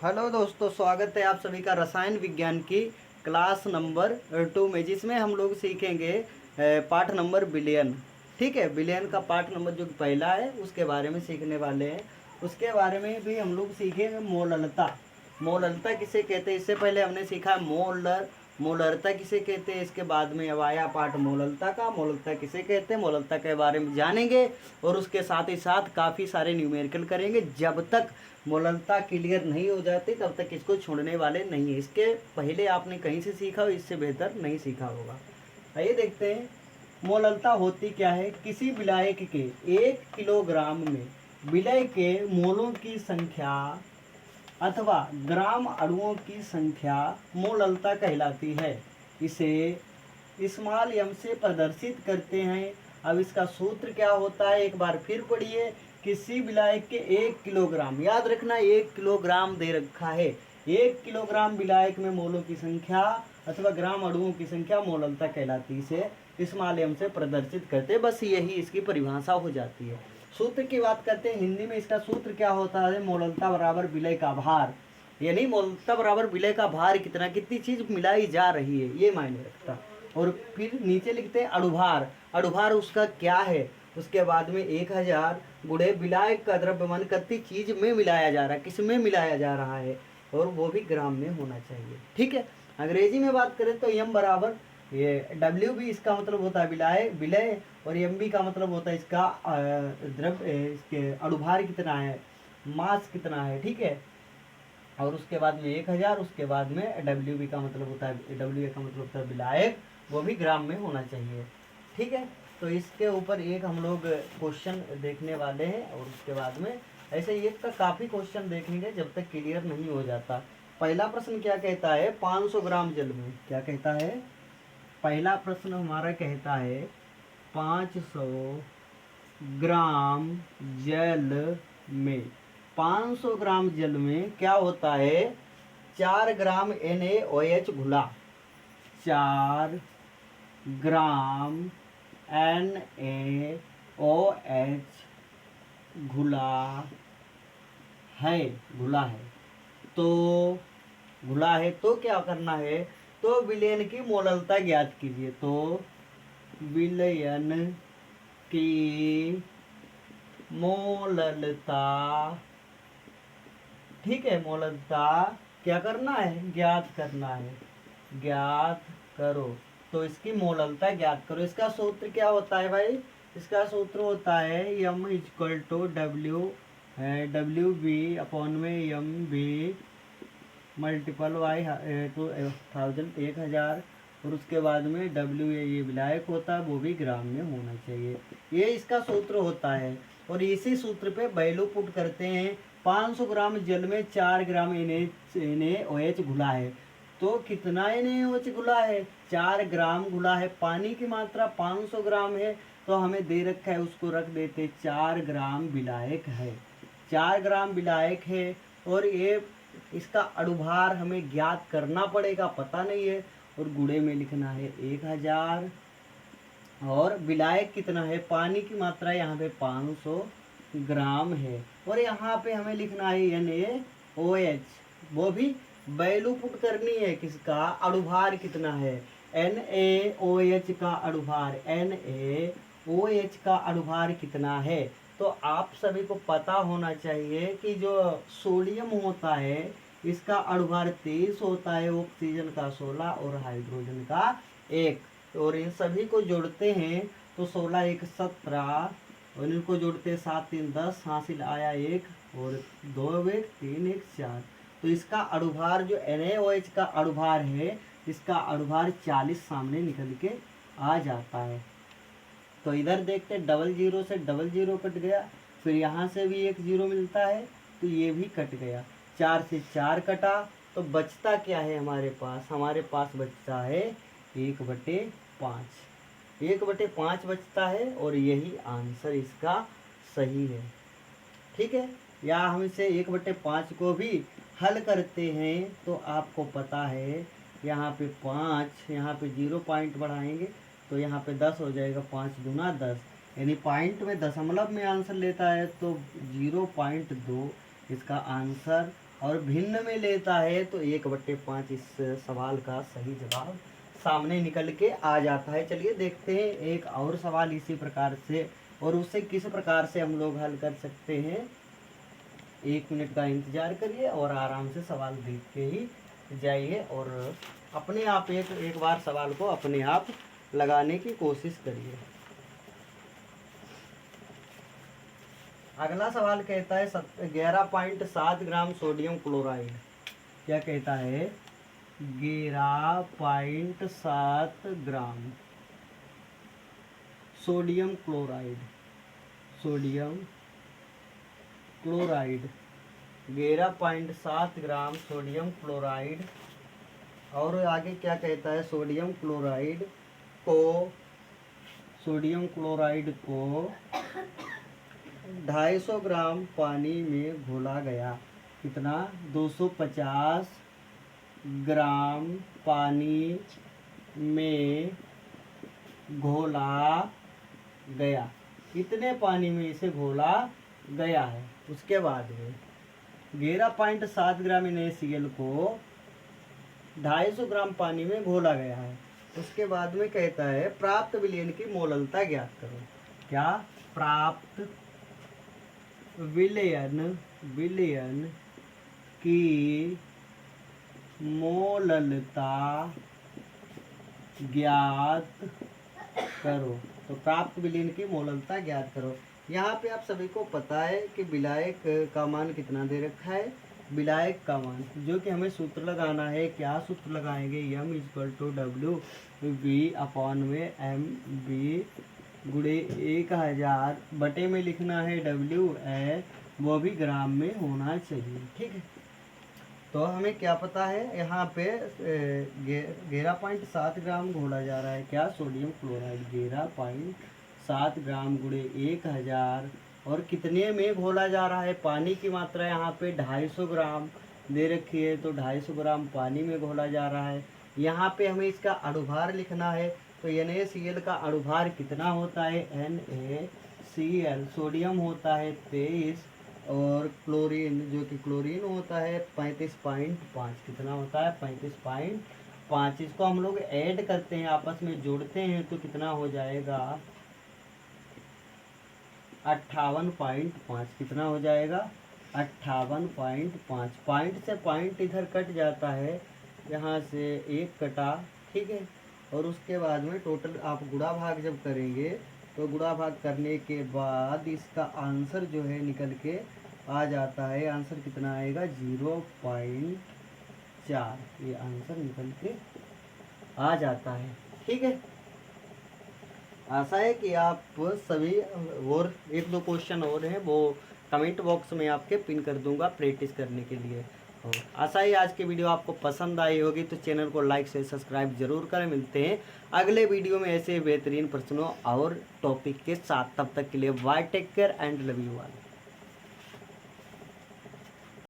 Hello दोस्तों, स्वागत है आप सभी का रसायन विज्ञान की क्लास नंबर 2 में, जिसमें हम लोग सीखेंगे पाठ नंबर बिलियन। ठीक है, बिलियन का पाठ नंबर जो पहला है उसके बारे में सीखने वाले हैं। उसके बारे में भी हम लोग सीखेंगे मोलरता। मोलरता किसे कहते हैं, इससे पहले हमने सीखा मोलर। मोलरता किसे कहते हैं, इसके बाद में अब आया पाठ मोलरता का। मोलरता किसे कहते हैं, मोलरता के बारे में जानेंगे और उसके साथ ही साथ काफ़ी सारे न्यूमेरिकल करेंगे। जब तक मोलरता क्लियर नहीं हो जाती तब तक इसको छोड़ने वाले नहीं है। इसके पहले आपने कहीं से सीखा हो, इससे बेहतर नहीं सीखा होगा। आइए देखते हैं मोलरता होती क्या है। किसी विलायक के 1 किलोग्राम में विलय के मोलों की संख्या अथवा ग्राम अणुओं की संख्या मोलरता कहलाती है। इसे स्मॉल एम से प्रदर्शित करते हैं। अब इसका सूत्र क्या होता है, एक बार फिर पढ़िए। किसी विलायक के 1 किलोग्राम, याद रखना 1 किलोग्राम दे रखा है। 1 किलोग्राम विलायक में मोलों की संख्या अथवा ग्राम अणुओं की संख्या मोलरता कहलाती है। इसे स्मॉल एम से प्रदर्शित करते, बस यही इसकी परिभाषा हो जाती है। सूत्र की बात करते हैं, हिंदी में इसका सूत्र क्या होता है, मोलरता बराबर विलय का भार। यानी मोलरता बराबर विलय का भार कितना, कितनी चीज मिलाई जा रही है, ये मायने रखता। और फिर नीचे लिखते हैं अणुभार। अणुभार उसका क्या है, उसके बाद में 1000 गुणे विलायक का द्रव्यमान कितनी चीज में मिलाया जा रहा है, किस में मिलाया जा रहा है, और वो भी ग्राम में होना चाहिए। ठीक है, अंग्रेजी में बात करें तो एम बराबर, ये डब्ल्यू भी इसका मतलब होता है विलय विलय, और एम बी का मतलब होता है इसका द्रव्य, इसके अणुभार कितना है, मास कितना है। ठीक है, और उसके बाद में 1000, उसके बाद में डब्ल्यू बी का मतलब होता है, डब्ल्यू ए का मतलब होता है विलायक, वो भी ग्राम में होना चाहिए। ठीक है, तो इसके ऊपर एक हम लोग क्वेश्चन देखने वाले हैं, और उसके बाद में ऐसे एक का काफ़ी क्वेश्चन देखेंगे जब तक क्लियर नहीं हो जाता। पहला प्रश्न क्या कहता है, 500 ग्राम जल में, क्या कहता है, पहला प्रश्न हमारा कहता है 500 ग्राम जल में, 500 ग्राम जल में क्या होता है, 4 ग्राम NaOH घुला, 4 ग्राम NaOH घुला है, घुला है। तो घुला है तो क्या करना है, तो विलयन की मोलरता ज्ञात कीजिए। तो विलयन की मोलरता, ठीक है, मोलरता क्या करना है, ज्ञात करना है, ज्ञात करो। तो इसकी मोलरता ज्ञात करो। इसका सूत्र क्या होता है भाई, इसका सूत्र होता है m equal to W B upon में एम बी मल्टीपल वाई 1000, 1000, और उसके बाद में डब्ल्यू ये विलायक होता है, वो भी ग्राम में होना चाहिए। ये इसका सूत्र होता है, और इसी सूत्र पे वैल्यू पुट करते हैं। 500 ग्राम जल में 4 ग्राम NaOH घुला है, तो कितना NaOH घुला है, 4 ग्राम घुला है। पानी की मात्रा 500 ग्राम है, तो हमें दे रखा है, उसको रख देते 4 ग्राम विलायक है, 4 ग्राम विलायक है। और ये इसका अणुभार हमें ज्ञात करना पड़ेगा, पता नहीं है, और गुणे में लिखना है 1000, और विलायक कितना है, पानी की मात्रा यहाँ पे 500 ग्राम है, और यहाँ पे हमें लिखना है NaOH, वो भी वैल्यू पुट करनी है, किसका अणुभार कितना है, NaOH का अणुभार, NaOH का अणुभार कितना है। तो आप सभी को पता होना चाहिए कि जो सोडियम होता है इसका अणुभार 23 होता है, ऑक्सीजन का 16 और हाइड्रोजन का 1। और इन सभी को जोड़ते हैं तो 16 1 17, और इनको जोड़ते हैं 7 3 10, हासिल आया 1, और 2 1 3 1 4। तो इसका अणुभार जो NaOH का अणुभार है, इसका अणुभार 40 सामने निकल के आ जाता है। तो इधर देखते हैं, डबल जीरो से डबल जीरो कट गया, फिर यहाँ से भी एक जीरो मिलता है, तो ये भी कट गया, 4 से 4 कटा, तो बचता क्या है हमारे पास, हमारे पास बचता है 1/5, 1/5 बचता है, और यही आंसर इसका सही है। ठीक है, या हम इसे 1/5 को भी हल करते हैं तो आपको पता है, यहाँ पे 5, यहाँ पे 0 पॉइंट बढ़ाएंगे तो यहाँ पे 10 हो जाएगा, 5 दूना 10, यानी पॉइंट में दशमलव में आंसर लेता है, तो 0.2 इसका आंसर और भिन्न में लेता है तो 1/5 इस सवाल का सही जवाब सामने निकल के आ जाता है। चलिए देखते हैं एक और सवाल इसी प्रकार से, और उससे किस प्रकार से हम लोग हल कर सकते हैं। 1 मिनट का इंतजार करिए और आराम से सवाल देख के ही जाइए, और अपने आप एक बार सवाल को अपने आप लगाने की कोशिश करिए। अगला सवाल कहता है 11.7 ग्राम सोडियम क्लोराइड। क्या कहता है? 11.7 gram sodium chloride, sodium chloride 11.7 gram sodium chloride. और आगे क्या कहता है? सोडियम क्लोराइड को 250 ग्राम पानी में घोला गया। कितना? 250 ग्राम पानी में घोला गया। कितने पानी में इसे घोला गया है? उसके बाद में 11.7 ग्राम NaCl को 250 ग्राम पानी में घोला गया है। उसके बाद में कहता है प्राप्त विलयन की मोललता ज्ञात करो। क्या? प्राप्त विलयन की मोललता ज्ञात करो। तो प्राप्त विलयन की मोललता ज्ञात करो। यहाँ पे आप सभी को पता है कि विलायक का मान कितना दे रखा है। विलायक का मान जो कि हमें सूत्र लगाना है। क्या सूत्र लगाएंगे? m/W/m/v गुणे 1000 बटे में लिखना है WA, वो भी ग्राम में होना चाहिए। ठीक है, तो हमें क्या पता है? यहाँ पे 11.7 ग्राम घोला जा रहा है। क्या? सोडियम क्लोराइड 11.7 ग्राम गुणे 1000, और कितने में घोला जा रहा है? पानी की मात्रा यहाँ पे 250 ग्राम दे रखी है, तो 250 ग्राम पानी में घोला जा रहा है। यहाँ पे हमें इसका अणुभार लिखना है, तो NaCl का अणुभार कितना होता है? NaCl सोडियम होता है 23, और क्लोरीन जो कि क्लोरीन होता है 35.5। कितना होता है? 35.5। इसको हम लोग ऐड करते हैं, आपस में जोड़ते हैं, तो कितना हो जाएगा? 58.5। कितना हो जाएगा? 58.5। पॉइंट से पॉइंट इधर कट जाता है, यहाँ से एक कटा। ठीक है, और उसके बाद में टोटल आप गुणा भाग जब करेंगे, तो गुणा भाग करने के बाद इसका आंसर जो है निकल के आ जाता है। आंसर कितना आएगा? 0.4। ये आंसर निकल के आ जाता है। ठीक है, आशा है कि आप सभी, और 1-2 क्वेश्चन और हैं वो कमेंट बॉक्स में आपके पिन कर दूंगा प्रैक्टिस करने के लिए। और आशा है आज की वीडियो आपको पसंद आई होगी, तो चैनल को लाइक से सब्सक्राइब जरूर करें। मिलते हैं अगले वीडियो में ऐसे बेहतरीन प्रश्नों और टॉपिक के साथ। तब तक के लिए bye, take care and love you all.